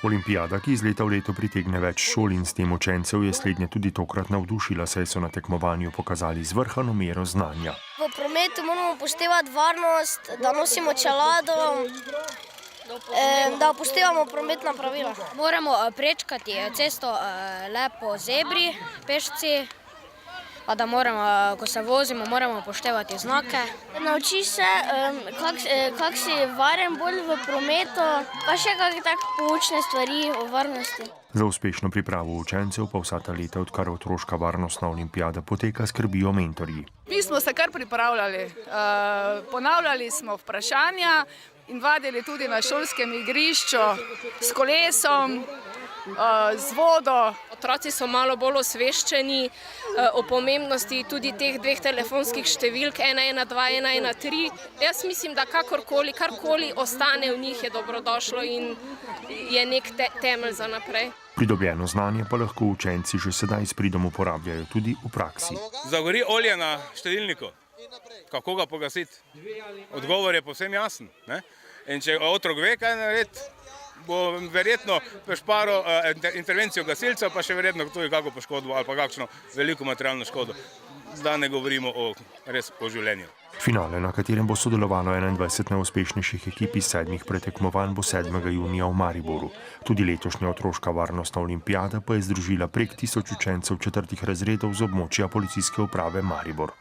Olimpijada, ki iz leta v leto pritegne več šol in s tem učencev, je slednje tudi tokrat navdušila, saj so na tekmovanju pokazali zvrhano mero znanja. V prometu moramo upoštevati varnost, da nosimo čelado, da upoštevamo prometna pravila. Moramo prečkati cesto lepo zebri, pešci, pa da moramo, ko se vozimo, moramo upoštevati znake. Naučiš se, kako si varen bolj v prometu, pa še kakšne tako poučne stvari o varnosti. Za uspešno pripravo učencev pa vsa ta leta, odkar otroška varnostna olimpijada poteka, skrbijo mentorji. Mi smo se kar pripravljali, ponavljali smo vprašanja in vadili tudi na šolskem igrišču s kolesom, z vodo. Otroci so malo bolj osveščeni o pomembnosti tudi teh dveh telefonskih številk 112, 113. Jaz mislim, da karkoli ostane v njih je dobrodošlo in je nek temelj za naprej. Pridobljeno znanje pa lahko učenci že sedaj s pridom uporabljajo tudi v praksi. Zagori olje na štedilniku. Kako ga pogasiti? Odgovor je povsem jasen. In če otrok ve, kaj narediti, bo verjetno prešparil intervencijo gasilcev, pa še verjetno tudi kako poškodbo ali pa kakšno veliko materialno škodo. Da ne govorimo res o življenju. Finale, na katerem bo sodelovalo 21 najuspešnejših ekip iz 7 pretekmovanj, bo 7. junija v Mariboru. Tudi letošnja otroška varnostna olimpijada pa je združila prek 1000 učencev 4. razredov z območja Policijske uprave Maribor.